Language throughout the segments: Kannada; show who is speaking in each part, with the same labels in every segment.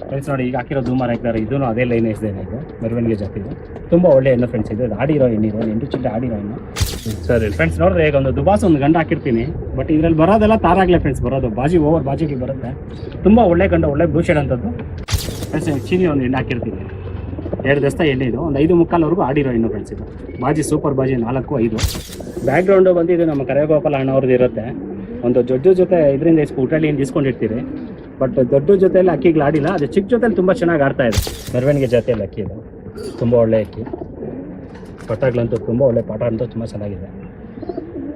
Speaker 1: ಫ್ರೆಂಡ್ಸ್ ನೋಡಿ ಈಗ ಹಾಕಿರೋ ಧೂಮಾರ ಹಾಕಿದ್ದಾರೆ, ಇದೂ ಅದೇ ಲೈನ್ ಇದೆ ಇದು ಮೆರವಣಿಗೆ ಜಾತಿದು. ತುಂಬ ಒಳ್ಳೆ ಹೆಣ್ಣು ಫ್ರೆಂಡ್ಸ್, ಇದು ಆಡಿರೋ ಹೆಣ್ಣಿರೋ 8 ಚಿಟ್ಟೆ ಆಡಿರೋ ಹೆಣ್ಣು.
Speaker 2: ಸರಿ
Speaker 1: ಫ್ರೆಂಡ್ಸ್ ನೋಡಿದ್ರೆ ಈಗ ಒಂದು ದುಬಾಸ್ ಒಂದು ಗಂಡು ಹಾಕಿರ್ತೀನಿ, ಬಟ್ ಇದರಲ್ಲಿ ಬರೋದೆಲ್ಲ ತಾರಾಗ್ಲೇ ಫ್ರೆಂಡ್ಸ್ ಬರೋದು, ಬಾಜಿಗೆ ಬರುತ್ತೆ. ತುಂಬ ಒಳ್ಳೆ ಗಂಡು, ಒಳ್ಳೆ ಬ್ಲೂ ಶೇಡ್ ಅಂತದ್ದು ಫ್ರೆಂಡ್ಸ್. ಚೀನಿ ಒಂದು ಹೆಣ್ಣು ಹಾಕಿರ್ತೀನಿ, 2 ದಸ್ತ ಎಣ್ಣೆ ಇದು, ಒಂದು 5 ಮುಕ್ಕಾಲ್ವರೆಗೂ ಆಡಿರೋ ಹೆಣ್ಣು ಫ್ರೆಂಡ್ಸ್. ಇದು ಬಾಜಿ ಸೂಪರ್ ಬಾಜಿ 4, 5. ಬ್ಯಾಕ್ ಗ್ರೌಂಡು ಬಂದು ಇದು ನಮ್ಮ ಕರೆಗೋಪಾಲ ಅಣ್ಣವ್ರದ್ದು ಇರುತ್ತೆ. ಒಂದು ದೊಡ್ಡ ಜೊತೆ ಇದರಿಂದ ಊಟಳಿಯಿಂದ ಇಸ್ಕೊಂಡಿರ್ತೀರಿ, ಬಟ್ ದೊಡ್ಡ ಜೊತೆಯಲ್ಲಿ ಅಕ್ಕಿಗಳು ಆಡಿಲ್ಲ, ಅದು ಚಿಕ್ಕ ಜೊತೆಲಿ ತುಂಬ ಚೆನ್ನಾಗಿ ಆಡ್ತಾ ಇದೆ. ಮೆರವಣಿಗೆ ಜಾತಿಯಲ್ಲಿ ಅಕ್ಕಿ ಇದು, ತುಂಬ ಒಳ್ಳೆ ಅಕ್ಕಿ. ಪಟಾಗ್ಲಂತೂ ತುಂಬ ಒಳ್ಳೆ ಪಾಠ ಅಂತೂ ತುಂಬ ಚೆನ್ನಾಗಿದೆ,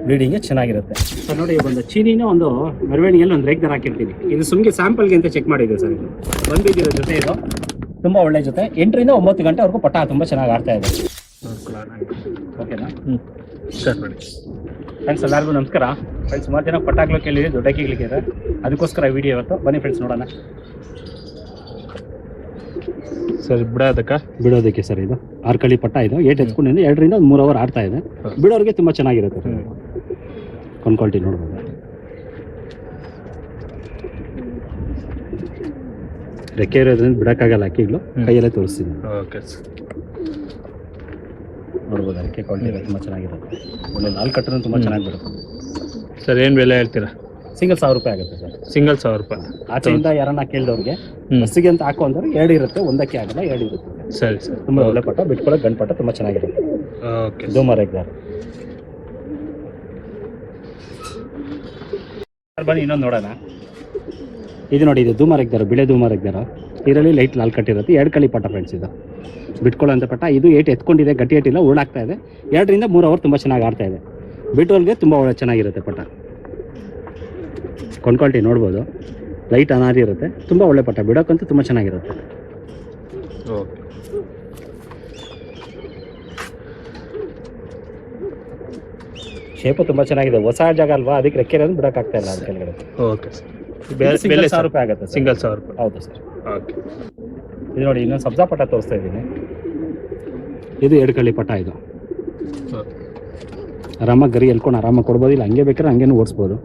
Speaker 1: ಬ್ರೀಡಿಂಗ್ಗೆ ಚೆನ್ನಾಗಿರುತ್ತೆ. ಸರ್ ನೋಡಿ ಒಂದು ಚೀನಿನ ಒಂದು ಮೆರವಣಿಗೆಯಲ್ಲಿ ಒಂದು ರೇಗ್ದಾರ ಹಾಕಿರ್ತೀನಿ, ಇದು ಸುಮ್ಗೆ ಸ್ಯಾಂಪಲ್ಗೆ ಅಂತ ಚೆಕ್ ಮಾಡಿದೆ ಸರ್. ಇದು ಬಂದಿದ್ದೀರೋ ಜೊತೆ ಇದು ತುಂಬ ಒಳ್ಳೆ ಜೊತೆ, 8 ರಿಂದ 9 ಗಂಟೆವರೆಗೂ ಪಟ ತುಂಬ ಚೆನ್ನಾಗಿ ಆಡ್ತಾ ಇದೆ. ಓಕೆನಾ?
Speaker 2: ಸರ್ ನೋಡಿ
Speaker 1: ಫ್ರೆಂಡ್ಸ್ ಎಲ್ಲರಿಗೂ ನಮಸ್ಕಾರ. ಫ್ರೆಂಡ್ಸ್ ಸುಮಾರು ಜನ ಪಟಾಗ್ಲು ಕೇಳಿದೆ, ದೊಡ್ಡ ಕೇಳಿದೆ, ಅದಕ್ಕೋಸ್ಕರ ವಿಡಿಯೋ ಇವತ್ತು. ಬನ್ನಿ ಫ್ರೆಂಡ್ಸ್ ನೋಡೋಣ.
Speaker 2: ಸರ್
Speaker 1: ಬಿಡೋದಕ್ಕೆ ಸರ್ ಇದು 6 ಕಳಿ ಪಟ್ಟ ಇದು, 8 ಎತ್ಕೊಂಡಿಂದ 2 ರಿಂದ 3 ಅವರ್ ಆಡ್ತಾ ಇದೆ. ಬಿಡೋರಿಗೆ ತುಂಬ ಚೆನ್ನಾಗಿರುತ್ತೆ. ಕ್ವಾಲಿಟಿ ನೋಡ್ಬೋದು. ರೆಕ್ಕೆ ಇರೋದ್ರಿಂದ ಬಿಡೋಕ್ಕಾಗಲ್ಲ, ಅಕ್ಕಿಗಳು ಕೈಯಲ್ಲೇ ತೋರಿಸ್ತೀನಿ.
Speaker 2: ಓಕೆ
Speaker 1: ನೋಡ್ಬೋದು, ರೆಕ್ಕೆ ಕ್ವಾಲಿಟಿ ತುಂಬ ಚೆನ್ನಾಗಿರುತ್ತೆ. ಒಳ್ಳೆ 4 ಕಟ್ಟರೂ ತುಂಬ ಚೆನ್ನಾಗಿ ಬರುತ್ತೆ.
Speaker 2: ಸರ್ ಏನು ಬೆಲೆ ಹೇಳ್ತೀರಾ?
Speaker 1: ಸಿಂಗಲ್ 1000 ರೂಪಾಯಿ ಆಗುತ್ತೆ ಸರ್.
Speaker 2: ಸಿಂಗಲ್ 1000 ರೂಪಾಯಿ.
Speaker 1: ಆಚೆಯಿಂದ ಯಾರನ್ನ ಕೇಳಿದವ್ರಿಗೆ ಬಸ್ಸಿಗೆ ಅಂತ ಹಾಕೋ ಅಂದ್ರೆ 2 ಇರುತ್ತೆ, ಒಂದಕ್ಕೆ ಆಗಲ್ಲ, 2 ಇರುತ್ತೆ.
Speaker 2: ಸರಿ ಸರ್,
Speaker 1: ತುಂಬ ಒಳ್ಳೆ ಪಟ್ಟ, ಬಿಟ್ಕೊಳ್ಳೋಕೆ ಗಂಡು ಪಟ್ಟ ತುಂಬ ಚೆನ್ನಾಗಿರುತ್ತೆ.
Speaker 2: ಓಕೆ
Speaker 1: ಧೂಮಾರ ಇದ್ದಾರೆ. ಬನ್ನಿ ಇನ್ನೊಂದು ನೋಡೋಣ. ಇದು ನೋಡಿ, ಇದು ಧೂಮಾರ ಇದ್ದಾರೆ, ಬಿಳೆ ಧೂಮಾರ ಇದ್ದಾರೆ. ಇದರಲ್ಲಿ ಲೈಟ್ 4 ಕಟ್ಟಿರುತ್ತೆ, 2 ಕಳಿ ಪಟ್ಟ ಫ್ರೆಂಡ್ಸ್. ಇದು ಬಿಟ್ಕೊಳ್ಳೋಂಥ ಪಟ್ಟ, ಇದು 8 ಎತ್ಕೊಂಡಿದೆ, ಗಟ್ಟಿ ಏಟಿಲ್ಲ, ಉರುಳಾಗ್ತಾ ಇದೆ. 2 ರಿಂದ 3 ಅವರ್ ತುಂಬ ಚೆನ್ನಾಗಿ ಆಡ್ತಾ ಇದೆ. ಬಿಟ್ಟೋಲ್ಗೆ ತುಂಬ ಒಳ್ಳೆ ಚೆನ್ನಾಗಿರುತ್ತೆ ಪಟ್ಟ. ಕ್ವಾಲಿಟಿ ನೋಡ್ಬೋದು, ಲೈಟ್ ಅನಾರಿ ಇರುತ್ತೆ, ತುಂಬ ಒಳ್ಳೆ ಪಟ್ಟ, ಬಿಡೋಕ್ಕಂತೂ ತುಂಬ ಚೆನ್ನಾಗಿರುತ್ತೆ.
Speaker 2: ಓಕೆ
Speaker 1: ಶೇಪು ತುಂಬ ಚೆನ್ನಾಗಿದೆ, ಹೊಸ ಜಾಗ ಅಲ್ವಾ, ಅದಕ್ಕೆ ರೆಕ್ಕೆ ಇರೋದು ಬಿಡೋಕ್ಕಾಗ್ತಾ ಇಲ್ಲ ಅದು ಕೆಳಗಡೆ.
Speaker 2: ಓಕೆ
Speaker 1: ಬೆಲೆ 1000 ರೂಪಾಯಿ ಆಗುತ್ತೆ.
Speaker 2: ಸಿಂಗಲ್ 1000 ರೂಪಾಯಿ.
Speaker 1: ಹೌದು ಸರ್.
Speaker 2: ಓಕೆ
Speaker 1: ಇದು ನೋಡಿ, ಇನ್ನೊಂದು ಸಬ್ಜಾ ಪಟ್ಟ ತೋರಿಸ್ತಾ ಇದ್ದೀನಿ. ಇದು 2 ಕಳಿ ಪಟ್ಟ. ಇದು ಆರಾಮಾಗಿ ಗರಿ ಎಲ್ಕೊಂಡು ಆರಾಮಾಗಿ ಕೊಡ್ಬೋದು, ಇಲ್ಲ ಹಂಗೆ ಬೇಕಾದ್ರೆ ಹಂಗೇನು ಓಡಿಸ್ಬೋದು.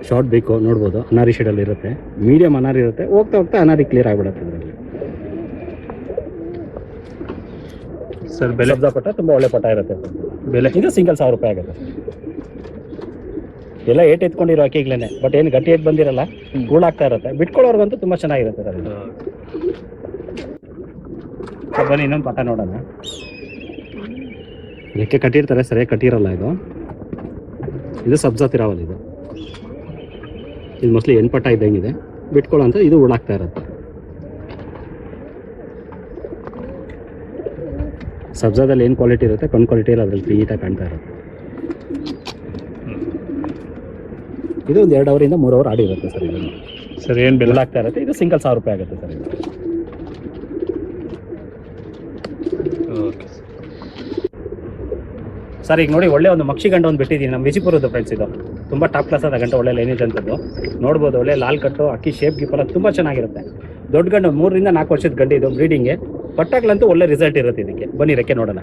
Speaker 1: ಶಾರ್ಟ್ ಬೇಕು ನೋಡ್ಬೋದು, ಅನಾರಿ ಶೇಡಲ್ಲಿ ಇರುತ್ತೆ, ಮೀಡಿಯಮ್ ಅನಾರಿ ಇರುತ್ತೆ, ಹೋಗ್ತಾ ಹೋಗ್ತಾ ಅನಾರಿ ಕ್ಲಿಯರ್ ಆಗಿಬಿಡುತ್ತೆ ಇದರಲ್ಲಿ.
Speaker 2: ಸರ್ ಬೆಲೆ
Speaker 1: ಸಬ್ಜಾ ಪಟ್ಟ ತುಂಬ ಒಳ್ಳೆ ಪಟ್ಟ ಇರುತ್ತೆ.
Speaker 2: ಬೆಲೆ
Speaker 1: ಇದು ಸಿಂಗಲ್ 1000 ರೂಪಾಯಿ ಆಗುತ್ತೆ. ಎಲ್ಲ 8 ಎತ್ಕೊಂಡಿರೋ ಅಕ್ಕಿಗಳೇ, ಬಟ್ ಏನು ಗಟ್ಟಿ ಏಟ್ ಬಂದಿರಲ್ಲ, ಹೂಳಾಗ್ತಾ ಇರುತ್ತೆ. ಬಿಟ್ಕೊಳ್ಳೋರ್ಗಂತೂ ತುಂಬ ಚೆನ್ನಾಗಿರುತ್ತೆ ಸರ್ ಇದು. ಬನ್ನಿ ಇನ್ನೊಂದು ಪಟ್ಟ ನೋಡೋಣ. ರೆಕ್ಕೆ ಕಟ್ಟಿರ್ತಾರೆ, ಸರಿಯಾಗಿ ಕಟ್ಟಿರಲ್ಲ ಇದು. ಇದು ಸಬ್ಜಾ ತಿರಾವಲ್. ಇದು ಮೋಸ್ಟ್ಲಿ 8 ಪಟ್ಟ ಇದ್ದಂಗಿದೆ, ಬಿಟ್ಕೊಳ್ಳೋ ಅಂತ. ಇದು ಉಳಾಗ್ತಾ ಇರುತ್ತೆ. ಸಬ್ಜಾದಲ್ಲಿ ಏನು ಕ್ವಾಲಿಟಿ ಇರುತ್ತೆ, ಕ್ವಾಲಿಟಿ ಇಲ್ಲ, ಅದರಲ್ಲಿ ನೀಟಾಗಿ ಕಾಣ್ತಾ ಇರುತ್ತೆ. ಇದು ಒಂದು 2 ಅವರಿಂದ 3 ಅವರ್ ಆಡಿರುತ್ತೆ ಸರ್. ಇದು
Speaker 2: ಸರ್ ಏನು ಬೆಲೆ
Speaker 1: ಉಳಾಗ್ತಾ ಇರುತ್ತೆ. ಇದು ಸಿಂಗಲ್ 1000 ರೂಪಾಯಿ ಆಗುತ್ತೆ ಸರ್. ಇದು
Speaker 2: ಓಕೆ
Speaker 1: ಸರ್ ಈಗ ನೋಡಿ, ಒಳ್ಳೆ ಒಂದು ಮಕ್ಷಿ ಗಂಡು ಒಂದು ಬಿಟ್ಟಿದ್ದೀನಿ, ನಮ್ಮ ವಿಜಯಪುರದ ಫ್ರೆಂಡ್ಸ್. ಇದು ತುಂಬ ಟಾಪ್ ಕ್ಲಾಸ್ ಆದ ಗಂಟೆ, ಒಳ್ಳೆ ಲೈನೇಜ್ ಅಂತದ್ದು ನೋಡ್ಬೋದು. ಒಳ್ಳೆ ಲಾಲ್ ಕಟ್ಟು, ಅಕ್ಕಿ ಶೇಪ್ ಗಿಪ್ಪೆಲ್ಲ ತುಂಬ ಚೆನ್ನಾಗಿರುತ್ತೆ. ದೊಡ್ಡ ಗಂಡು, 3 ರಿಂದ 4 ವರ್ಷದ ಗಂಡು ಇದು. ಬ್ರೀಡಿಂಗ್ಗೆ ಪಟ್ಟಾಗ್ಲಂತೂ ಒಳ್ಳೆ ರಿಸಲ್ಟ್ ಇರುತ್ತೆ ಇದಕ್ಕೆ. ಬನ್ನಿ ರೆಕ್ಕೆ ನೋಡೋಣ.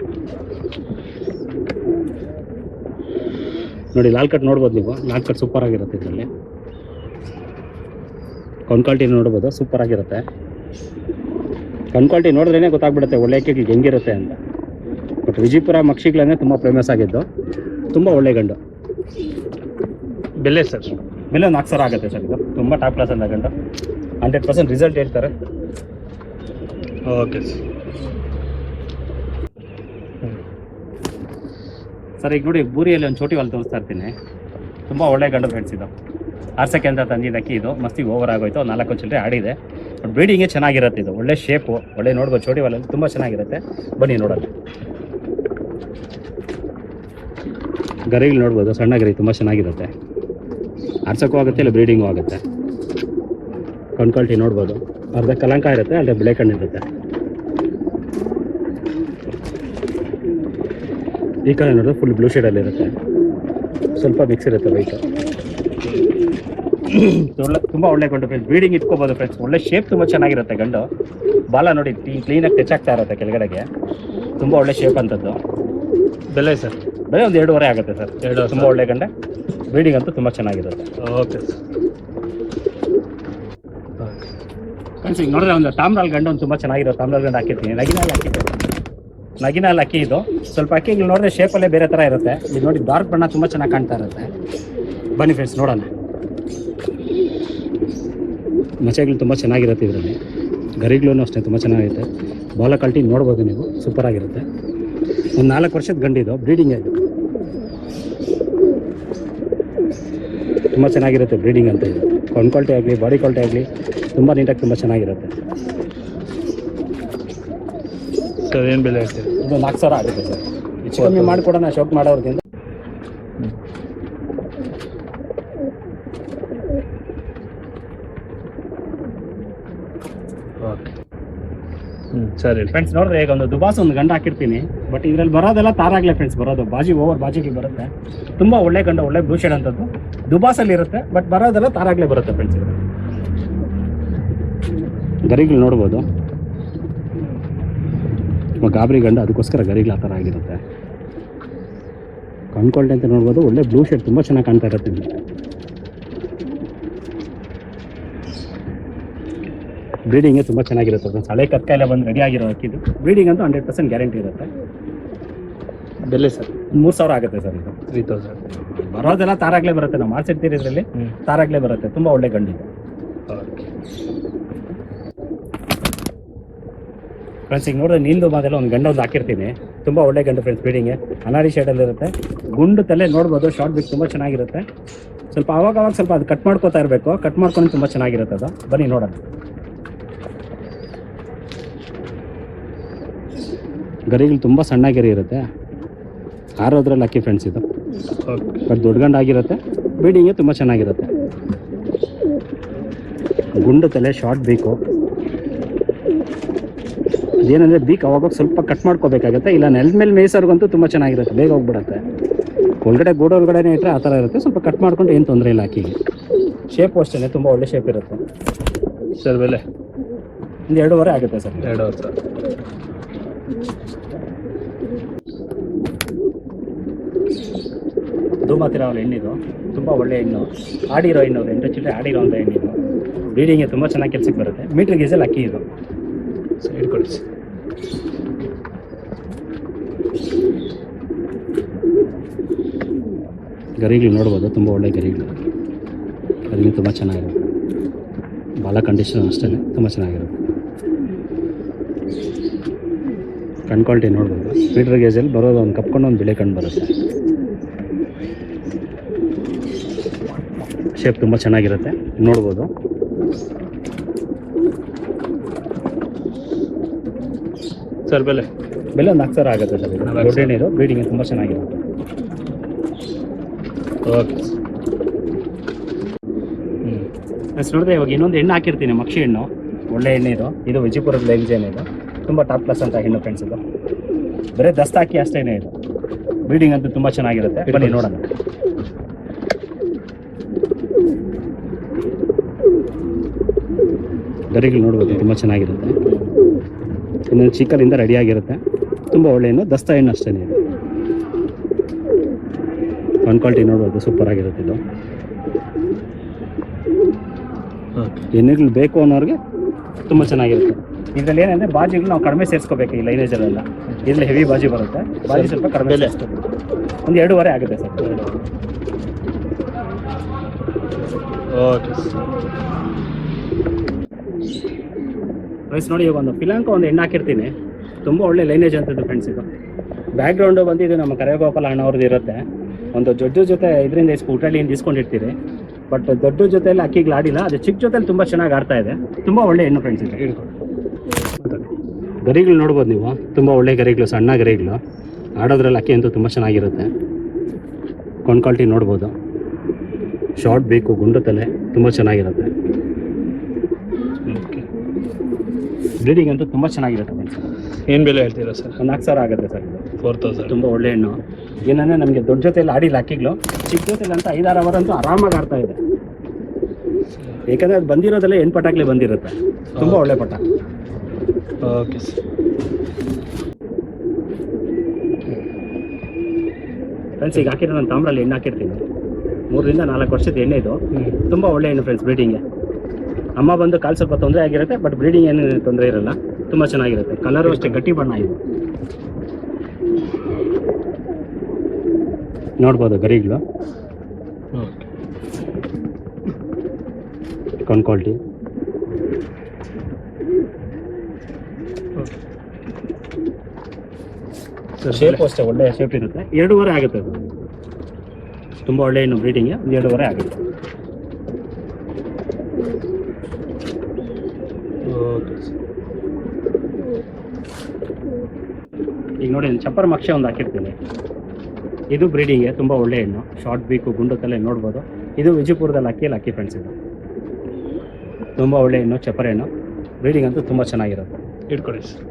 Speaker 1: ನೋಡಿ ಲಾಲ್ ಕಟ್ ನೋಡ್ಬೋದು ನೀವು, ಲಾಲ್ ಕಟ್ ಸೂಪರ್ ಆಗಿರುತ್ತೆ ಇದರಲ್ಲಿ. ಕ್ವಾಲಿಟಿ ನೋಡ್ಬೋದು, ಸೂಪರ್ ಆಗಿರುತ್ತೆ. ಕ್ವಾಲಿಟಿ ನೋಡಿದ್ರೇ ಗೊತ್ತಾಗ್ಬಿಡುತ್ತೆ ಒಳ್ಳೆ ಅಕ್ಕಿಗೆ ಹೆಂಗಿರುತ್ತೆ ಅಂತ. ಬಟ್ ವಿಜಯಪುರ ಮಕ್ಷಿಗಳನ್ನೇ ತುಂಬ ಫೇಮಸ್ ಆಗಿದ್ದು, ತುಂಬ ಒಳ್ಳೆ ಗಂಡು.
Speaker 2: ಬೆಲೆ ಸರ್
Speaker 1: ಬೆಲೆ 4000 ಆಗುತ್ತೆ ಸರ್. ಇದು ತುಂಬ ಟಾಪ್ ಕ್ಲಾಸ್ ಅಂತ ಗಂಡು, 100% ರಿಸಲ್ಟ್ ಹೇಳ್ತಾರೆ.
Speaker 2: ಓಕೆ
Speaker 1: ಸರ್ ಈಗ ನೋಡಿ, ಬೂರಿಯಲ್ಲಿ ಒಂದು ಚೋಟಿ ವಾಲ್ ತೋರಿಸ್ತಾ ಇರ್ತೀನಿ. ತುಂಬ ಒಳ್ಳೆ ಗಂಡು ಫ್ರೆಂಡ್ಸ್. ಇದು ಆರ್ಸಕ್ಕೆ ಅಂತ ತಂದಿದ್ದು ಅಕ್ಕಿ. ಇದು ಮಸ್ತಿ ಓವರ್ ಆಗೋಯ್ತು, 4 ಚಿಲ್ಲರೆ ಆಡಿದೆ. ಬಟ್ ಬ್ರೀಡಿಂಗೇ ಚೆನ್ನಾಗಿರುತ್ತೆ. ಇದು ಒಳ್ಳೆ ಶೇಪು, ಒಳ್ಳೆ ನೋಡ್ಬೋದು, ಚೋಟಿ ವಾಲಲ್ಲಿ ತುಂಬ ಚೆನ್ನಾಗಿರುತ್ತೆ. ಬನ್ನಿ ನೋಡೋಣ. ಗರಿಗಳು ನೋಡ್ಬೋದು, ಸಣ್ಣ ಗರಿ ತುಂಬ ಚೆನ್ನಾಗಿರುತ್ತೆ. ಆರ್ಸಕ್ಕೂ ಆಗುತ್ತೆ, ಇಲ್ಲ ಬ್ರೀಡಿಂಗು ಆಗುತ್ತೆ. ಕ್ವಾಲಿಟಿ ನೋಡ್ಬೋದು, ಅರ್ಧ ಕಲಂಕ ಇರುತ್ತೆ, ಅಲ್ಲದೆ ಬಿಳೆ ಕಣ್ಣು ಇರುತ್ತೆ. ಈ ಕಡೆ ನೋಡಿದ್ರೆ ಫುಲ್ ಬ್ಲೂ ಶೇಡಲ್ಲಿ ಇರುತ್ತೆ, ಸ್ವಲ್ಪ ಮಿಕ್ಸ್ ಇರುತ್ತೆ ವೈಟ್. ತುಂಬ ಒಳ್ಳೆ ಗಂಡು ಫ್ರೆಂಡ್ಸ್, ಬ್ರೀಡಿಂಗ್ ಇಟ್ಕೋಬೋದು ಫ್ರೆಂಡ್ಸ್. ಒಳ್ಳೆ ಶೇಪ್ ತುಂಬ ಚೆನ್ನಾಗಿರುತ್ತೆ ಗಂಡು. ಬಾಲ ನೋಡಿ ಕ್ಲೀನಾಗಿ ಟಚ್ ಆಗ್ತಾ ಇರುತ್ತೆ ಕೆಳಗಡೆಗೆ, ತುಂಬ ಒಳ್ಳೆ ಶೇಪ್ ಅಂತದ್ದು.
Speaker 2: ಬೆಲೆ ಸರ್
Speaker 1: ಬೆಲೆ ಒಂದು 2.5 ಆಗುತ್ತೆ ಸರ್. 2 ತುಂಬ ಒಳ್ಳೆ ಗಂಡೆ, ಬ್ರೀಡಿಂಗ್ ಅಂತೂ ತುಂಬ ಚೆನ್ನಾಗಿರುತ್ತೆ.
Speaker 2: ಓಕೆ
Speaker 1: ಫ್ರೆಂಡ್ಸ್ ಈಗ ನೋಡಿದ್ರೆ ಒಂದು ತಾಮ್ರಾಲ್ ಗಂಡು ಒಂದು ತುಂಬ ಚೆನ್ನಾಗಿರೋ ತಾಮ್ರಾಲ್ ಗಂಡು ಹಾಕಿರ್ತೀನಿ. ನಗಿನಲ್ಲಿ ಅಕ್ಕಿ ಇದು. ಸ್ವಲ್ಪ ಅಕ್ಕಿಗಳು ನೋಡಿದ್ರೆ ಶೇಪಲ್ಲೇ ಬೇರೆ ಥರ ಇರುತ್ತೆ. ಇದು ನೋಡಿ ಡಾರ್ಕ್ ಬಣ್ಣ ತುಂಬ ಚೆನ್ನಾಗಿ ಕಾಣ್ತಾ ಇರುತ್ತೆ. ಬನ್ನಿ ಫ್ರೆಂಡ್ಸ್ ನೋಡೋಣ. ಮಚ್ಚೆಗಳು ತುಂಬ ಚೆನ್ನಾಗಿರುತ್ತೆ ಇದರಲ್ಲಿ. ಗರಿಗಳೂ ಅಷ್ಟೇ ತುಂಬ ಚೆನ್ನಾಗಿರುತ್ತೆ. ಬಾಲ ಕ್ವಾಲಿಟಿ ನೋಡ್ಬೋದು ನೀವು, ಸೂಪರ್ ಆಗಿರುತ್ತೆ. ಒಂದು 4 ವರ್ಷದ ಗಂಡಿದು, ಬ್ರೀಡಿಂಗ್ ಇದು ತುಂಬ ಚೆನ್ನಾಗಿರುತ್ತೆ. ಬ್ರೀಡಿಂಗ್ ಅಂತ ಇದು ಕಣ್ ಕ್ವಾಲಿಟಿ ಆಗಲಿ ಬಾಡಿ ಕ್ವಾಲಿಟಿ ಆಗಲಿ ತುಂಬ ನೀಟಾಗಿ ತುಂಬ ಚೆನ್ನಾಗಿರುತ್ತೆ.
Speaker 2: ಸರ್ ಏನು ಬೆಲೆ ಹೇಳ್ತೀರಿ?
Speaker 1: ಇದು 4,000 ಆಗುತ್ತೆ ಸರ್. ಹೆಚ್ಚು ಕಮ್ಮಿ ಮಾಡಿಕೊಡೋಣ ಶೋಕ್ ಮಾಡೋರ್ಗಿಂತ.
Speaker 2: ಓಕೆ ಸರಿ
Speaker 1: ಫ್ರೆಂಡ್ಸ್ ನೋಡಿದ್ರೆ ಈಗ ಒಂದು ದುಬಾಸ್ ಒಂದು ಗಂಡು ಹಾಕಿರ್ತೀನಿ. ಬಟ್ ಇದರಲ್ಲಿ ಬರೋದೆಲ್ಲ ತಾರಾಗ್ಲೇ ಫ್ರೆಂಡ್ಸ್ ಬರೋದು. ಬಾಜಿಗೆ ಬರುತ್ತೆ. ತುಂಬ ಒಳ್ಳೆ ಗಂಡು, ಒಳ್ಳೆ ಬ್ಲೂ ಶೇಡ್ ಅಂತದ್ದು ದುಬಾಸಲ್ಲಿ ಇರುತ್ತೆ. ಬಟ್ ಬರೋದೆಲ್ಲ ತಾರಾಗ್ಲೇ ಬರುತ್ತೆ ಫ್ರೆಂಡ್ಸ್. ಇದು ಗರಿಗಳು ನೋಡ್ಬೋದು. ಗಾಬರಿ ಗಂಡು, ಅದಕ್ಕೋಸ್ಕರ ಗರಿಗಳು ಆ ಥರ ಆಗಿರುತ್ತೆ. ಕಣ್ಕೊಳ್ಟೆ ಅಂತ ನೋಡ್ಬೋದು. ಒಳ್ಳೆ ಬ್ಲೂ ಶೇಡ್ ತುಂಬ ಚೆನ್ನಾಗಿ ಕಾಣ್ತಾ ಇರುತ್ತೆ. ಬ್ರೀಡಿಂಗೇ ತುಂಬ ಚೆನ್ನಾಗಿರುತ್ತೆ ಫ್ರೆಂಡ್ಸ್. ಹಳೆ ಕತ್ಕಾಯಿಲೆ ಬಂದು ರೆಡಿ ಆಗಿರೋ ಅಕ್ಕಿದು ಬ್ರೀಡಿಂಗ್ ಅಂತೂ 100% ಗ್ಯಾರಂಟಿ ಇರುತ್ತೆ.
Speaker 2: ಬೆಲೆ ಸರ್
Speaker 1: 3,000 ಆಗುತ್ತೆ ಸರ್. ಇದು
Speaker 2: 3,000.
Speaker 1: ಬರೋದೆಲ್ಲ ತಾರಾಗ್ಲೇ ಬರುತ್ತೆ. ನಾವು ಮಾಡ್ಸಿರ್ತೀರಿ ಇದರಲ್ಲಿ ತಾರಾಗ್ಲೇ ಬರುತ್ತೆ. ತುಂಬ ಒಳ್ಳೆ ಗಂಡಿದೆ
Speaker 2: ಓಕೆ
Speaker 1: ಫ್ರೆಂಡ್ಸ್. ಈಗ ನೋಡಿದ್ರೆ ನೀಲ್ದು ಮಾದೆಲ್ಲ ಒಂದು ಗಂಡು ಒಂದು ಹಾಕಿರ್ತೀನಿ. ತುಂಬ ಒಳ್ಳೆ ಗಂಡು ಫ್ರೆಂಡ್ಸ್. ಬ್ರೀಡಿಂಗ್ಗೆ ಅನಾರಿ ಶೇಡಲ್ಲಿ ಇರುತ್ತೆ. ಗುಂಡು ತಲೆ ನೋಡ್ಬೋದು. ಶಾರ್ಟ್ ಬಿಕ್ ತುಂಬ ಚೆನ್ನಾಗಿರುತ್ತೆ. ಸ್ವಲ್ಪ ಅವಾಗ ಸ್ವಲ್ಪ ಅದು ಕಟ್ ಮಾಡ್ಕೋತಾ ಇರಬೇಕು. ಕಟ್ ಮಾಡ್ಕೊಂಡು ತುಂಬ ಚೆನ್ನಾಗಿರುತ್ತೆ ಅದು. ಬನ್ನಿ ನೋಡೋಣ. ಗರಿಗಳು ತುಂಬ ಸಣ್ಣ ಗರಿ ಇರುತ್ತೆ. ಆರೋದ್ರಲ್ಲಿ ಅಕ್ಕಿ ಫ್ರೆಂಡ್ಸ್ ಇದು.
Speaker 2: ಓಕೆ
Speaker 1: ಬಟ್ ದೊಡ್ಡ ಗಂಡು ಆಗಿರುತ್ತೆ. ಬ್ರೀಡಿಂಗೇ ತುಂಬ ಚೆನ್ನಾಗಿರುತ್ತೆ. ಗುಂಡು ತಲೆ, ಶಾರ್ಟ್ ಬೀಕು. ಅದೇನಂದರೆ ಬೀಕ್ ಅವಾಗ ಸ್ವಲ್ಪ ಕಟ್ ಮಾಡ್ಕೋಬೇಕಾಗುತ್ತೆ. ಇಲ್ಲ ನೆಲದ ಮೇಲೆ ಮೇಯ್ಸೋರ್ಗಂತೂ ತುಂಬ ಚೆನ್ನಾಗಿರುತ್ತೆ. ಬೇಗ ಹೋಗ್ಬಿಡುತ್ತೆ. ಒಳಗಡೆ ಗೂಡೊಳಗಡೆನೇ ಇಟ್ಟರೆ ಆ ಥರ ಇರುತ್ತೆ. ಸ್ವಲ್ಪ ಕಟ್ ಮಾಡ್ಕೊಂಡು ಏನು ತೊಂದರೆ ಇಲ್ಲ ಅಕ್ಕಿಗೆ. ಶೇಪು ಅಷ್ಟೇ ತುಂಬ ಒಳ್ಳೆ ಶೇಪ್ ಇರುತ್ತೆ.
Speaker 2: ಸರ್ ಬೆಲೆ
Speaker 1: ಒಂದು 2,500 ಆಗುತ್ತೆ ಸರ್.
Speaker 2: 2,000.
Speaker 1: ಧೂಮತಿರಾವಲ್ ಹೆಣ್ಣಿದು. ತುಂಬ ಒಳ್ಳೆ ಹೆಣ್ಣು. ಆಡಿರೋ ಹೆಣ್ಣು, 8 ಚಿಟ್ಟೆ ಆಡಿರೋ ಅಂತ ಹೆಣ್ಣಿದು. ಬ್ರೀಡಿಂಗ್ಗೆ ತುಂಬ ಚೆನ್ನಾಗಿ ಕೆಲಸಕ್ಕೆ ಬರುತ್ತೆ. ಮೀಟ್ರ್ ಗೀಸಲ್ಲಿ ಅಕ್ಕಿ ಇದು.
Speaker 2: ಸೈಡ್ ಕೊಡಿಸಿ.
Speaker 1: ಗರಿಗಳು ನೋಡ್ಬೋದು. ತುಂಬ ಒಳ್ಳೆ ಗರಿಗಳು. ಗರಿಗಳು ತುಂಬ ಚೆನ್ನಾಗಿರುತ್ತೆ. ಬಾಲ ಕಂಡೀಷನ್ ಅಷ್ಟೇ ತುಂಬ ಚೆನ್ನಾಗಿರುತ್ತೆ. ಕಣ್ ಕ್ವಾಲಿಟಿ ನೋಡ್ಬೋದು. ಮೀಟ್ರ್ ಗೇಜಲ್ಲಿ ಬರೋದು ಒಂದು ಕಪ್ಕೊಂಡು ಒಂದು ಬಿಳೆ ಕಣ್ಣು ಬರುತ್ತೆ. ಶೇಪ್ ತುಂಬ ಚೆನ್ನಾಗಿರುತ್ತೆ ನೋಡ್ಬೋದು.
Speaker 2: ಸರ್ ಬೆಲೆ
Speaker 1: ಒಂದು 4,000 ಆಗುತ್ತೆ ಸರ್. ಇದು ದೊಡ್ಡ ನೀರು. ಬ್ರೀಡಿಂಗ್ ತುಂಬ ಚೆನ್ನಾಗಿರುತ್ತೆ.
Speaker 2: ಓಕೆ
Speaker 1: ಫ್ರೆಂಡ್ಸ್ ನೋಡಿದ್ರೆ ಇವಾಗ ಇನ್ನೊಂದು ಹೆಣ್ಣು ಹಾಕಿರ್ತೀನಿ. ಮಕ್ಷಿ ಹೆಣ್ಣು ಒಳ್ಳೆ ಹೆಣ್ಣು ಇದು. ಇದು ವಿಜಯಪುರದ ಲೈನ್ಸ್ ಏನಿದೆ. ತುಂಬ ಟಾಪ್ ಕ್ಲಾಸ್ ಅಂತ ಹೆಣ್ಣು ಫ್ರೆಂಡ್ಸ್. ಇದು ಬರೀ ದಸ್ತಾಕಿ ಅಷ್ಟೇ ಇದು. ಬ್ರೀಡಿಂಗ್ ಅಂತೂ ತುಂಬ ಚೆನ್ನಾಗಿರುತ್ತೆ. ಬನ್ನಿ ನೋಡೋಣ. ಗರಿಗಳು ನೋಡ್ಬೋದು. ತುಂಬ ಚೆನ್ನಾಗಿರುತ್ತೆ. ಇನ್ನೊಂದು ಚಿಕ್ಕಲಿಂದ ರೆಡಿಯಾಗಿರುತ್ತೆ. ತುಂಬ ಒಳ್ಳೆ ಹೆಣ್ಣು. ದಸ್ತಾ ಹೆಣ್ಣು ಅಷ್ಟೇ ಇದು. ಕಣ್ ಕ್ವಾಲಿಟಿ ನೋಡ್ಬೋದು. ಸೂಪರ್ ಆಗಿರುತ್ತೆ ಇದು. ಹೆಣ್ಣುಗಳು ಬೇಕು ಅನ್ನೋರಿಗೆ ತುಂಬ ಚೆನ್ನಾಗಿರುತ್ತೆ. ಇದರಲ್ಲಿ ಏನಂದರೆ ಬಾಜಿಗಳು ನಾವು ಕಡಿಮೆ ಸೇರಿಸ್ಕೋಬೇಕು. ಈ ಲೈನೇಜಲ್ಲೆಲ್ಲ ಇದರಲ್ಲಿ ಹೆವಿ ಬಾಜಿ ಬರುತ್ತೆ. ಬಾಜಿ ಸ್ವಲ್ಪ ಕಡಿಮೆ ಒಂದು 2,500 ಆಗುತ್ತೆ ಸರ್.
Speaker 2: ಓಕೆ
Speaker 1: ವಯಸ್ಸು ನೋಡಿ. ಇವಾಗ ಒಂದು ಪಿಲಾಂಕ ಒಂದು ಹೆಣ್ಣು ಹಾಕಿರ್ತೀನಿ. ತುಂಬ ಒಳ್ಳೆ ಲೈನೇಜ್ ಅಂತದ್ದು ಫ್ರೆಂಡ್ಸ್. ಇದು ಬ್ಯಾಕ್ಗ್ರೌಂಡು ಬಂದಿದ್ದು ನಮ್ಮ ಕರೇಗೋಪಾಲ ಅಣ್ಣವ್ರದ್ದು ಇರುತ್ತೆ. ಒಂದು ದೊಡ್ಡ ಜೊತೆ ಇದರಿಂದ ಊಟಳಿಯಿಂದ ಇಸ್ಕೊಂಡಿರ್ತೀರಿ. ಬಟ್ ದೊಡ್ಡ ಜೊತೆಯಲ್ಲಿ ಅಕ್ಕಿಗಳು ಆಡಿಲ್ಲ. ಅದು ಚಿಕ್ಕ ಜೊತೆಲಿ ತುಂಬ ಚೆನ್ನಾಗಿ ಆಡ್ತಾ ಇದೆ. ತುಂಬ ಒಳ್ಳೆ ಹೆಣ್ಣು ಫ್ರೆಂಡ್ಸ್ ಇದೆ. ಗರಿಗಳು ನೋಡ್ಬೋದು ನೀವು. ತುಂಬ ಒಳ್ಳೆ ಗರಿಗಳು, ಸಣ್ಣ ಗರಿಗಳು. ಆಡೋದ್ರಲ್ಲಿ ಅಕ್ಕಿ ಅಂತೂ ತುಂಬ ಚೆನ್ನಾಗಿರುತ್ತೆ. ಕಣ್ ಕ್ವಾಲಿಟಿ ನೋಡ್ಬೋದು. ಶಾರ್ಟ್ ಬೇಕು, ಗುಂಡು ತಲೆ, ತುಂಬ ಚೆನ್ನಾಗಿರುತ್ತೆ. ಬ್ರೀಡಿಂಗ್ ಅಂತೂ ತುಂಬ ಚೆನ್ನಾಗಿರುತ್ತೆ ಫ್ರೆಂಡ್ಸ್.
Speaker 2: ಏನು ಬೆಲೆ ಹೇಳ್ತೀರಾ ಸರ್?
Speaker 1: ಒಂದು 4,000 ಆಗುತ್ತೆ ಸರ್.
Speaker 2: 4,000.
Speaker 1: ತುಂಬ ಒಳ್ಳೆ ಹೆಣ್ಣು. ಏನಂದರೆ ನಮಗೆ ದೊಡ್ಡ ಜೊತೆಯಲ್ಲಿ ಆಡಿಲ್ಲ ಅಕ್ಕಿಗಳು. ಚಿಕ್ಕ ಜೊತೆಲಿ ಅಂತ 5-6 ಅವರ್ ಅಂತೂ ಆರಾಮಾಗಿ ಆಡ್ತಾ ಇದೆ. ಏಕೆಂದರೆ ಅದು ಬಂದಿರೋದೆಲ್ಲ ಹೆಣ್ಣು ಪಟಾಕ್ಲೆ ಬಂದಿರುತ್ತೆ. ತುಂಬ ಒಳ್ಳೆ ಪಟ.
Speaker 2: Okay sir.
Speaker 1: ಫ್ರೆಂಡ್ಸ್ ಈಗ ಹಾಕಿರೋ ನಾನು ತಾಮ್ರಲ್ಲಿ ಹೆಣ್ಣು ಹಾಕಿರ್ತೀನಿ. 3 ರಿಂದ 4 ವರ್ಷದ ಎಣ್ಣೆ ಇದು. ತುಂಬ ಒಳ್ಳೆ ಹೆಣ್ಣು ಫ್ರೆಂಡ್ಸ್. ಬ್ರೀಡಿಂಗ್ಗೆ ಅಮ್ಮ ಬಂದು ಕಾಲು ಸ್ವಲ್ಪ ತೊಂದರೆ ಆಗಿರುತ್ತೆ, ಬಟ್ ಬ್ರೀಡಿಂಗ್ ಏನು ತೊಂದರೆ ಇರಲ್ಲ, ತುಂಬ ಚೆನ್ನಾಗಿರುತ್ತೆ. ಕಲರು ಅಷ್ಟೇ ಗಟ್ಟಿ ಬಣ್ಣ ಇದು. ನೋಡ್ಬೋದು ಗರಿಗಳು,
Speaker 2: ಓಕೆ
Speaker 1: ಕಣ್ ಕ್ವಾಲಿಟಿ. ಶೇಪ್ ಅಷ್ಟೇ ಒಳ್ಳೆ ಶೇಪ್ ಇರುತ್ತೆ. 2.5 ಆಗುತ್ತೆ ಅದು, ತುಂಬ ಒಳ್ಳೆ ಇನ್ನು ಬ್ರೀಡಿಂಗ್ 2.5 ಆಗುತ್ತೆ.
Speaker 2: ಓಕೆ
Speaker 1: ಈಗ ನೋಡಿ ಚಪ್ಪರ್ ಮಕ್ಷೆ ಒಂದು ಹಾಕಿರ್ತೀನಿ. ಇದು ಬ್ರೀಡಿಂಗ್ಗೆ ತುಂಬ ಒಳ್ಳೆ ಹೆಣ್ಣು, ಶಾರ್ಟ್ ಬೀಕು ಗುಂಡು ತಲೆ ನೋಡ್ಬೋದು. ಇದು ವಿಜಯಪುರದಲ್ಲಿ ಅಕ್ಕಿ ಫ್ರೆಂಡ್ಸ್. ಇದು ತುಂಬ ಒಳ್ಳೆ ಹೆಣ್ಣು, ಚಪ್ಪರ್ ಹೆಣ್ಣು, ಬ್ರೀಡಿಂಗ್ ಅಂತೂ ತುಂಬ ಚೆನ್ನಾಗಿರುತ್ತೆ.
Speaker 2: ಇಟ್ಕೊಳ್ಳಿ ಸರ್.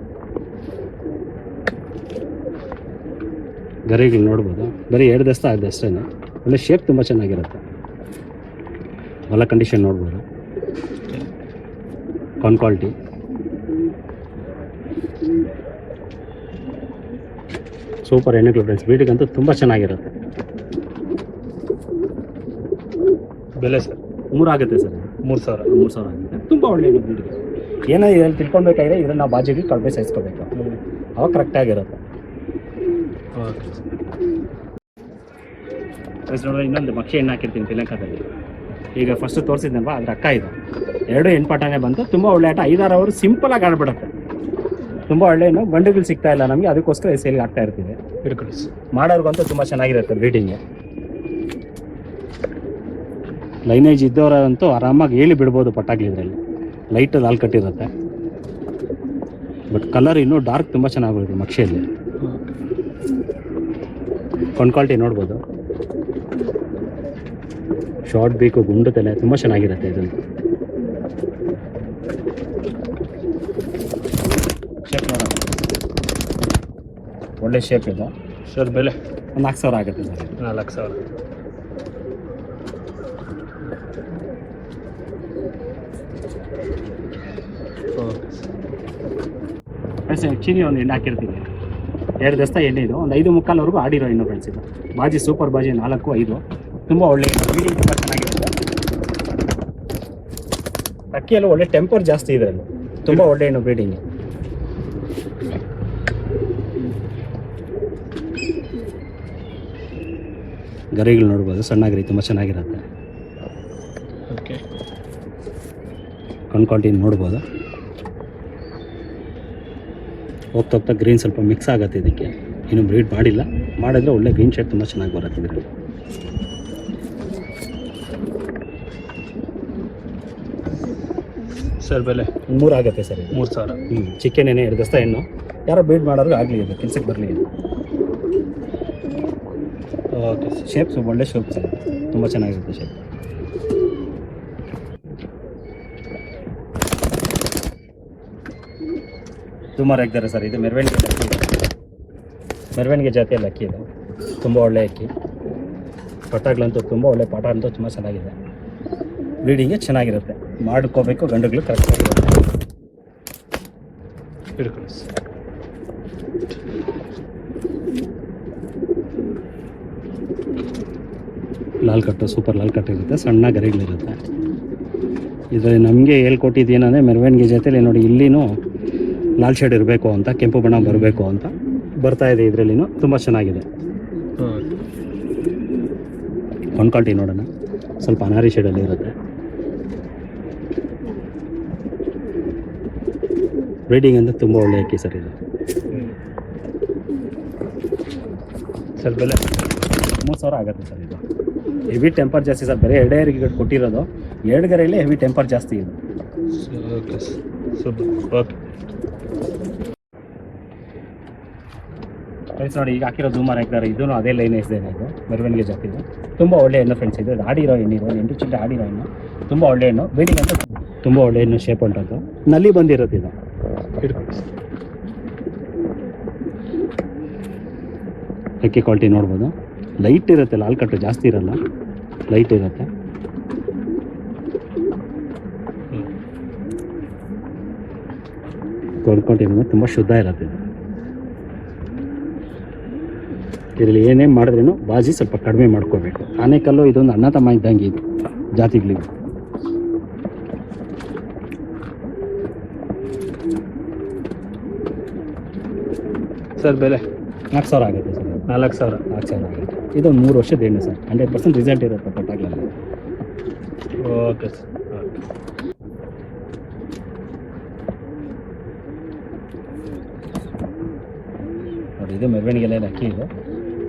Speaker 1: ಗರಿಗಳು ನೋಡ್ಬೋದು, ಬರೀ 2 ದಸ್ತ ಆಗಿದೆ ಅಷ್ಟೇ. ಒಳ್ಳೆ ಶೇಪ್ ತುಂಬ ಚೆನ್ನಾಗಿರುತ್ತೆ. ಹೊಲ ಕಂಡೀಷನ್ ನೋಡ್ಬೋದು, ಕಾನ್ ಕ್ವಾಲಿಟಿ. ಸೂಪರ್ ಹೆಣ್ಣುಗಳು ಫ್ರೆಂಡ್ಸ್, ಬ್ರೀಡಿಂಗ್ ಅಂತೂ ತುಂಬ ಚೆನ್ನಾಗಿರುತ್ತೆ.
Speaker 2: ಬೆಲೆ ಸರ್
Speaker 1: 3 ಆಗುತ್ತೆ ಸರ್.
Speaker 2: 3,000.
Speaker 1: 3,000 ಆಗುತ್ತೆ. ತುಂಬ ಒಳ್ಳೆ ಹೆಣ್ಣು ಬ್ರೀಡಿಂಗ್. ಏನೋ ಇದ್ರಲ್ಲಿ ತಿಳ್ಕೊಬೇಕಾದ್ರೆ ಇದನ್ನು ನಾವು ಬಾಜಿಗೆ ಕಡಿಮೆ ಸಹಿಸ್ಕೋಬೇಕು, ಅವಾಗ ಕರೆಕ್ಟಾಗಿರುತ್ತೆ.
Speaker 2: ಓಕೆ
Speaker 1: ಫ್ರೆಂಡ್ಸ್ ನೋಡಿದ್ರೆ ಇನ್ನೊಂದು ಮಕ್ಷಿ ಹೆಣ್ಣು ಹಾಕಿರ್ತೀನಿ ಶ್ರೀಲಂಕಾದಲ್ಲಿ. ಈಗ ಫಸ್ಟ್ ತೋರಿಸಿದ್ನಲ್ವ, ಅದ್ರ ಅಕ್ಕ ಇದು. 2 ಹೆಣ್ಪಾಟನೇ ಬಂತು, ತುಂಬ ಒಳ್ಳೆ ಆಟ. 5-6 ಅವರು ಸಿಂಪಲಾಗಿ ಆಡ್ಬಿಡುತ್ತೆ. ತುಂಬ ಒಳ್ಳೆ ಹೆಣ್ಣು, ಗಂಡುಗಳು ಸಿಗ್ತಾ ಇಲ್ಲ ನಮಗೆ, ಅದಕ್ಕೋಸ್ಕರ ಸೇಲ್ಗೆ ಆಗ್ತಾ ಇರ್ತೀವಿ.
Speaker 2: ಇಟ್ಕೊಳ್ಳಿ ಸರ್.
Speaker 1: ಮಾಡೋರ್ಗಂತೂ ತುಂಬ ಚೆನ್ನಾಗಿರುತ್ತೆ ಬ್ರೀಡಿಂಗ್. ಲೈನೇಜ್ ಇದ್ದವರಂತೂ ಆರಾಮಾಗಿ ಹೇಳಿ ಬಿಡ್ಬೋದು ಪಟ್ಟಾಗ್ಲಿ. ಇದರಲ್ಲಿ ಲೈಟ್ ಹಾಲು ಕಟ್ಟಿರುತ್ತೆ, ಬಟ್ ಕಲರ್ ಇನ್ನೂ ಡಾರ್ಕ್ ತುಂಬ ಚೆನ್ನಾಗಿರುತ್ತೆ ಮಕ್ಷಿಯಲ್ಲಿ. ಕಣ್ ಕ್ವಾಲಿಟಿ ನೋಡ್ಬೋದು, ಶಾರ್ಟ್ ಬೇಕು ಗುಂಡು ತಲೆ ತುಂಬ ಚೆನ್ನಾಗಿರುತ್ತೆ. ಇದನ್ನು ಶೇಪ್ ನೋಡೋಣ, ಒಳ್ಳೆ ಶೇಪ್ ಇದೆ
Speaker 2: ಸರ್. ಬೆಲೆ
Speaker 1: ಒಂದು 4,000 ಆಗುತ್ತೆ ಸರ್.
Speaker 2: 4,000. ಓಕೆ
Speaker 1: ಫ್ರೆಂಡ್ಸ್ ಆ್ಯಕ್ಚುಲಿ ಒಂದು ಎಣ್ಣೆ ಹಾಕಿರ್ತೀನಿ. 2 ದಸ್ತ ಎಣ್ಣೆ ಇದು, ಒಂದು 5.25ವರೆಗೂ ಆಡಿರೋ ಹೆಣ್ಣು ಫ್ರೆಂಡ್ಸ್. ಇದು ಬಾಜಿ ಸೂಪರ್ ಬಾಜಿ 4-5, ತುಂಬ ಒಳ್ಳೆ ಬ್ರೀಡಿಂಗ್, ತುಂಬ ಚೆನ್ನಾಗಿರುತ್ತೆ. ಅಕ್ಕಿಯಲ್ಲೂ ಒಳ್ಳೆ ಟೆಂಪರ್ ಜಾಸ್ತಿ ಇದೆ, ತುಂಬ ಒಳ್ಳೆ ಹೆಣ್ಣು ಬ್ರೀಡಿಂಗ್. ಗರಿಗಳು ನೋಡ್ಬೋದು, ಸಣ್ಣ ಗರಿ ತುಂಬ ಚೆನ್ನಾಗಿರುತ್ತೆ.
Speaker 2: ಓಕೆ
Speaker 1: ಕಣ್ ಕ್ವಾಲಿಟಿ ನೋಡ್ಬೋದು. ಹೋಗ್ತಾ ಹೋಗ್ತಾ ಗ್ರೀನ್ ಸ್ವಲ್ಪ ಮಿಕ್ಸ್ ಆಗುತ್ತೆ ಇದಕ್ಕೆ, ಇನ್ನೂ ಬ್ರೀಡ್ ಮಾಡಿಲ್ಲ. ಮಾಡಿದ್ರೆ ಒಳ್ಳೆ ಗ್ರೀನ್ ಶೇಡ್ ತುಂಬ ಚೆನ್ನಾಗಿ ಬರುತ್ತೆ ಇದರಲ್ಲಿ.
Speaker 2: ಸರ್ ಬೆಲೆ
Speaker 1: 3 ಆಗುತ್ತೆ ಸರ್.
Speaker 2: 3,000.
Speaker 1: ಚಿಕ್ಕನೇನೆ 2 ದಸ್ತ ಹೆಣ್ಣು, ಯಾರೋ ಬ್ರೀಡ್ ಮಾಡೋರು ಆಗಲಿ, ಇದು ಕೆಲಸಕ್ಕೆ ಬರಲಿ. ಇದು
Speaker 2: ಓಕೆ ಸರ್.
Speaker 1: ಶೇಪ್ಸ್ ಒಳ್ಳೆ ಶೇಪ್ಸ್ ಇದೆ, ತುಂಬ ಚೆನ್ನಾಗಿರುತ್ತೆ ಶೇಪ್. ಸುಮಾರು ಹಾಕ್ತಾರೆ ಸರ್. ಇದು ಮೆರವಣಿಗೆ ಜಾತಿಯಲ್ಲಿ ಅಕ್ಕಿ ಇದು, ತುಂಬ ಒಳ್ಳೆ ಅಕ್ಕಿ. ಪಟಾಗ್ಲಂತೂ ತುಂಬ ಒಳ್ಳೆ ಪಾಠ ಅಂತೂ ತುಂಬ ಚೆನ್ನಾಗಿದೆ. ಬ್ರೀಡಿಂಗ್ಗೆ ಚೆನ್ನಾಗಿರುತ್ತೆ, ಮಾಡ್ಕೋಬೇಕು ಗಂಡುಗಳು ಕರೆಕ್ಟಾಗಿರುತ್ತೆ.
Speaker 2: ಇಟ್ಕೊಳ್ಳಿ ಸರ್.
Speaker 1: ಲಾಲ್ ಕಟ್ಟು, ಸೂಪರ್ ಲಾಲ್ ಕಟ್ಟು ಇರುತ್ತೆ, ಸಣ್ಣ ಗರಿಗಳಿರುತ್ತೆ. ಇದು ನಮಗೆ ಹೇಳ್ಕೊಟ್ಟಿದ್ದೇನೆಂದರೆ ಮೆರವಣಿಗೆ ಜೊತೆಲಿ ನೋಡಿ, ಇಲ್ಲಿನೂ ಲಾಲ್ ಶೇಡ್ ಇರಬೇಕು ಅಂತ, ಕೆಂಪು ಬಣ್ಣ ಬರಬೇಕು ಅಂತ ಬರ್ತಾ ಇದೆ. ಇದರಲ್ಲಿನೂ ತುಂಬ ಚೆನ್ನಾಗಿದೆ. ಕಣ್ ಕ್ವಾಲಿಟಿ ನೋಡೋಣ, ಸ್ವಲ್ಪ ಅನಾರಿ ಶೇಡಲ್ಲಿ ಇರುತ್ತೆ. ಬ್ರೀಡಿಂಗ್ ಅಂದರೆ ತುಂಬ ಒಳ್ಳೆ ಅಕ್ಕಿ ಸರ್ ಇದು.
Speaker 2: ಸರ್ ಬೆಲೆ
Speaker 1: 3,000 ಆಗುತ್ತೆ ಸರ್. ಇದು ಹೆವಿ ಟೆಂಪರ್ ಜಾಸ್ತಿ ಸರ್, ಬರೀ 2 ಗರಿ ಕೊಟ್ಟಿರೋದು. 2 ಗರಿಯಲ್ಲೇ ಹೆವಿ ಟೆಂಪರ್ ಜಾಸ್ತಿ ಇದು.
Speaker 2: Okay super. ಓಕೆ
Speaker 1: ಫ್ರೆಂಡ್ಸ್ ನೋಡಿ, ಈಗ ಹಾಕಿರೋ ಧೂಮಾರ್ ಹಾಕಿದ್ದಾರೆ. ಇದೂ ಅದೇ ಲೈನೇಜ್ ಇದೆ, ಇದು ಮೆರವಣಿಗೆ ಜಾತಿದು. ತುಂಬ ಒಳ್ಳೆ ಹೆಣ್ಣು ಫ್ರೆಂಡ್ಸ್. ಇದು ಆಡಿರೋ ಹೆಣ್ಣಿದು, 8 ಚಿಂಟೆ ಆಡಿರೋ ಹೆಣ್ಣು, ತುಂಬ ಒಳ್ಳೆ ಹೆಣ್ಣು. ಬ್ರೀಡಿಂಗ್ ಅಂತ ತುಂಬ ಒಳ್ಳೆ ಹೆಣ್ಣು, ಶೇಪ್ ಉಂಟದ್ದು, ನಲ್ಲಿ ಬಂದಿರುತ್ತೆ ಇದು. ಅಕ್ಕಿ ಕ್ವಾಲಿಟಿ ನೋಡ್ಬೋದು, ಲೈಟ್ ಇರುತ್ತೆ, ಲಾಲ್ ಕಟ್ಟು ಜಾಸ್ತಿ ಇರಲ್ಲ, ಲೈಟ್ ಇರುತ್ತೆ. ತೊಳ್ಕೊಂಡು ತುಂಬ ಶುದ್ಧ ಇರುತ್ತೆ ಇದು. ಇದರಲ್ಲಿ ಏನೇನು ಮಾಡಿದ್ರೂ ಬಾಜಿ ಸ್ವಲ್ಪ ಕಡಿಮೆ ಮಾಡ್ಕೋಬೇಕು. ಆನೆಕಲ್ಲು ಇದೊಂದು ಅಣ್ಣ ತಮ್ಮ ಇದ್ದಂಗೆ ಇದು ಜಾತಿಗಳಿಗೆ.
Speaker 2: ಸರ್ ಬೆಲೆ
Speaker 1: 4,000 ಆಗುತ್ತೆ ಸರ್.
Speaker 2: 4,000.
Speaker 1: 4,000 ಆಗುತ್ತೆ. ಇದು ಒಂದು 3 ವರ್ಷದ ಹೆಣ್ಣು ಸರ್. 100% ರಿಸಲ್ಟ್ ಇರುತ್ತೆ ಪಟ್ಟಾಗ್ಲಲ್ಲಿ.
Speaker 2: Okay sir. ಓಕೆ.
Speaker 1: ನೋಡಿ ಇದು ಮೆರವಣಿಗೆಲ್ಲ ಅಕ್ಕಿ ಇದು.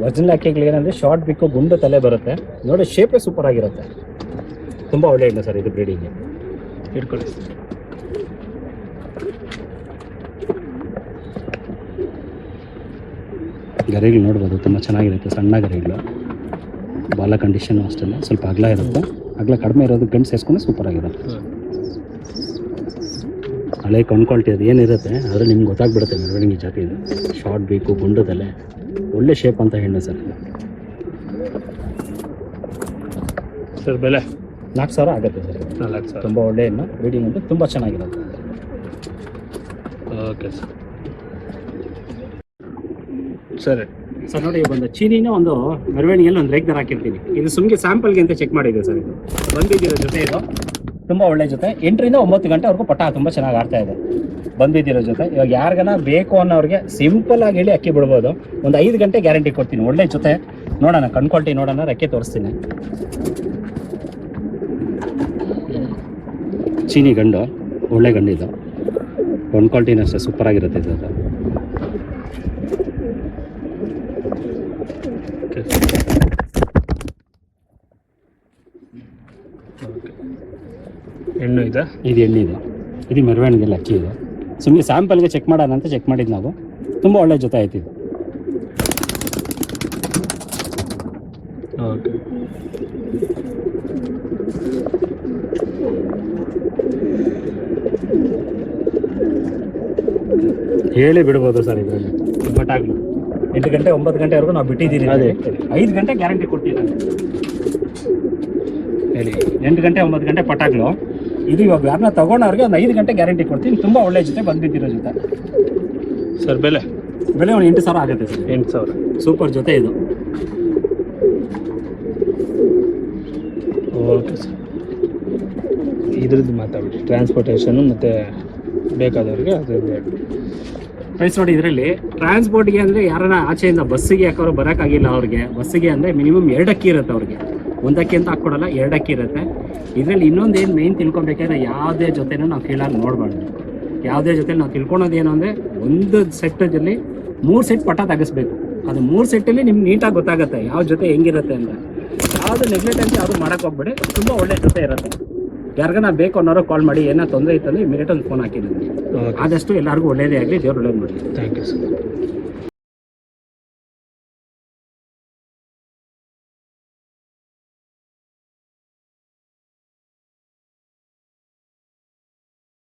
Speaker 1: ಒರಿಜಿನಲ್ ಅಕ್ಕಿಗಳಿಗೆ ಏನಂದರೆ ಶಾರ್ಟ್ ಬಿಕ್ಕು ಗುಂಡು ತಲೆ ಬರುತ್ತೆ ನೋಡಿ, ಶೇಪೇ ಸೂಪರ್ ಆಗಿರುತ್ತೆ. ತುಂಬ ಒಳ್ಳೆ ಹೆಣ್ಣು ಸರ್ ಇದು ಬ್ರೀಡಿಂಗ್ಗೆ.
Speaker 2: ಇಟ್ಕೊಳ್ಳಿ.
Speaker 1: ಗರಿಗಳು ನೋಡ್ಬೋದು ತುಂಬ ಚೆನ್ನಾಗಿರುತ್ತೆ, ಸಣ್ಣ ಗರಿಗಳು. ಬಾಲ ಕಂಡೀಷನು ಅಷ್ಟೇ, ಸ್ವಲ್ಪ ಅಗಲ ಇರುತ್ತೆ. ಅಗಲ ಕಡಿಮೆ ಇರೋದು ಗಂಡು ಸೇರಿಸ್ಕೊಂಡು ಸೂಪರ್ ಆಗಿರುತ್ತೆ. ಹಳೆ ಕೊಂಡ್ಕೊಳ್ತಿ ಅದು ಏನಿರುತ್ತೆ ಆದರೆ ನಿಮ್ಗೆ ಗೊತ್ತಾಗ್ಬಿಡುತ್ತೆ ಮೆರವಣಿಗೆ ಜಾತಿ ಇದು. ಶಾರ್ಟ್ ಬೇಕು, ಗುಂಡು ತಲೆ, ಒಳ್ಳೆ ಶೇಪ್ ಅಂತ ಹೆಣ್ಣು ಸರ್.
Speaker 2: ಸರ್ ಬೆಲೆ
Speaker 1: 4,000 ಆಗುತ್ತೆ ಸರ್.
Speaker 2: 4,000.
Speaker 1: ತುಂಬ ಒಳ್ಳೆ ಹೆಣ್ಣು, ಬ್ರೀಡಿಂಗ್ ಅಂತೂ ತುಂಬ ಚೆನ್ನಾಗಿರುತ್ತೆ.
Speaker 2: Okay sir. ಸರಿ
Speaker 1: ಸರ್ ನೋಡಿ ಒಂದು ಚೀನಿನ ಒಂದು ಮೆರವಣಿಗೆಯಲ್ಲಿ ಒಂದು ರೇಗ್ದಾರ ಹಾಕಿರ್ತೀನಿ. ಇದು ಸುಮ್ಗೆ ಸ್ಯಾಂಪಲ್ಗೆ ಅಂತ ಚೆಕ್ ಮಾಡಿದೆ ಸರ್. ಇದು ಬಂದಿದ್ದೀರೋ ಜೊತೆ ಇದು ತುಂಬ ಒಳ್ಳೆ ಜೊತೆ. 8 ರಿಂದ 9 ಗಂಟೆವರೆಗೂ ಪಟ್ಟ ತುಂಬ ಚೆನ್ನಾಗಿ ಆಡ್ತಾ ಇದೆ. ಬಂದಿದ್ದಿರೋ ಜೊತೆ. ಇವಾಗ ಯಾರಿಗಾನ ಬೇಕು ಅನ್ನೋರಿಗೆ ಸಿಂಪಲ್ ಆಗಿ ಹೇಳಿ ಅಕ್ಕಿ ಬಿಡ್ಬೋದು. ಒಂದು 5 ಗಂಟೆ ಗ್ಯಾರಂಟಿ ಕೊಡ್ತೀನಿ. ಒಳ್ಳೆ ಜೊತೆ ನೋಡೋಣ, ಕಣ್ಕೊಳ್ಟಿ ನೋಡೋಣ, ರೆಕ್ಕೆ ತೋರಿಸ್ತೀನಿ. ಚೀನಿ ಗಂಡು, ಒಳ್ಳೆ ಗಂಡು ಇದು. ಕಣ್ಕೊಳ್ಟಿನ ಅಷ್ಟೇ ಸೂಪರ್ ಆಗಿರುತ್ತೆ ಇದು.
Speaker 2: ಓಕೆ. ಹೆಣ್ಣು ಇದೆ,
Speaker 1: ಇದು ಹೆಣ್ಣಿದೆ. ಇದು ಮೆರವಣಿಗೆಲ್ಲ ಅಕ್ಕಿ ಇದೆ. ಸುಮ್ಮನೆ ಸ್ಯಾಂಪಲ್ಗೆ ಚೆಕ್ ಮಾಡೋಣ ಅಂತ ಚೆಕ್ ಮಾಡಿದ್ದು ನಾವು. ತುಂಬ ಒಳ್ಳೆ ಜೊತೆ ಆಯ್ತು ಇದು.
Speaker 2: ಓಕೆ.
Speaker 1: ಹೇಳಿ ಬಿಡ್ಬೋದು ಸರ್ ಇದರಲ್ಲಿ. ಬಟ್ ಆಗಲಿ 8 ಗಂಟೆ 9 ಗಂಟೆವರೆಗೂ ನಾವು ಬಿಟ್ಟಿದ್ದೀರಿ.
Speaker 2: ಅದೇ
Speaker 1: 5 ಗಂಟೆ ಗ್ಯಾರಂಟಿ ಕೊಡ್ತೀನಿ.
Speaker 2: ಹೇಳಿ.
Speaker 1: 8 ಗಂಟೆ 9 ಗಂಟೆ ಪಟಾಗ್ಲು ಇದು. ಇವಾಗ ಯಾರನ್ನ ತಗೊಂಡವ್ರಿಗೆ ಒಂದು 5 ಗಂಟೆ ಗ್ಯಾರಂಟಿ ಕೊಡ್ತೀನಿ. ತುಂಬ ಒಳ್ಳೆ ಜೊತೆ ಬಂದ್ಬಿದ್ದಿರೋ ಜೊತೆ.
Speaker 2: ಸರ್ ಬೆಲೆ
Speaker 1: ಬೆಲೆ ಒಂದು 8,000 ಆಗುತ್ತೆ ಸರ್.
Speaker 2: 8,000.
Speaker 1: ಸೂಪರ್ ಜೊತೆ ಇದು.
Speaker 2: Okay sir. ಇದ್ರದ್ದು ಮಾತಾಡಿ ಟ್ರಾನ್ಸ್ಪೋರ್ಟೇಷನು ಮತ್ತು ಬೇಕಾದವ್ರಿಗೆ ಅದ್ರದ್ದು
Speaker 1: ಪ್ರೈಸ್ ನೋಡಿ. ಇದರಲ್ಲಿ ಟ್ರಾನ್ಸ್ಪೋರ್ಟ್ಗೆ ಅಂದರೆ ಯಾರನ್ನ ಆಚೆಯಿಂದ ಬಸ್ಸಿಗೆ ಯಾಕಂದ್ರೆ ಬರೋಕ್ಕಾಗಿಲ್ಲ ಅವ್ರಿಗೆ, ಬಸ್ಸಿಗೆ ಅಂದರೆ ಮಿನಿಮಮ್ 2 ಅಕ್ಕಿ ಇರುತ್ತೆ ಅವ್ರಿಗೆ. 1 ಅಕ್ಕಿ ಅಂತ ಹಾಕ್ಕೊಡಲ್ಲ, 2 ಅಕ್ಕಿ ಇರುತ್ತೆ. ಇದರಲ್ಲಿ ಇನ್ನೊಂದು ಏನು ಮೇಯ್ನ್ ತಿಳ್ಕೊಬೇಕಾದ್ರೆ ಯಾವುದೇ ಜೊತೆನೂ ನಾವು ಕೀಳಾಗಿ ನೋಡಬಾರ್ದು. ಯಾವುದೇ ಜೊತೆಲಿ ನಾವು ತಿಳ್ಕೊಳೋದು ಅಂದರೆ ಒಂದು ಸೆಟ್ಟಲ್ಲಿ 3 ಸೆಟ್ ಪಟ್ಟ ತೆಗಿಸ್ಬೇಕು. ಅದು 3 ಸೆಟ್ಟಲ್ಲಿ ನಿಮ್ಗೆ ನೀಟಾಗಿ ಗೊತ್ತಾಗುತ್ತೆ ಯಾವ ಜೊತೆ ಹೆಂಗಿರುತ್ತೆ ಅಂತ. ಯಾವುದು ನೆಗ್ಲೆಕ್ಟ್ ಅಂತ ಯಾವುದು ಮಾಡೋಕ್ಕೆ ಹೋಗ್ಬೇಡಿ. ತುಂಬ ಒಳ್ಳೆ ಜೊತೆ ಇರುತ್ತೆ. ಯಾರಿಗಾನ ಬೇಕು ಅನ್ನೋರು ಕಾಲ್ ಮಾಡಿ, ಏನೋ ತೊಂದರೆ ಇತ್ತಂದ್ರೆ ಇಮಿಡಿಯೇಟ್ ಒಂದು ಫೋನ್ ಹಾಕಿ ನನಗೆ. ಆದಷ್ಟು ಎಲ್ಲರಿಗೂ ಒಳ್ಳೇದೇ ಆಗಲಿ, ದೇವ್ರು ಒಳ್ಳೇದು ಮಾಡಿ.
Speaker 2: Thank you sir.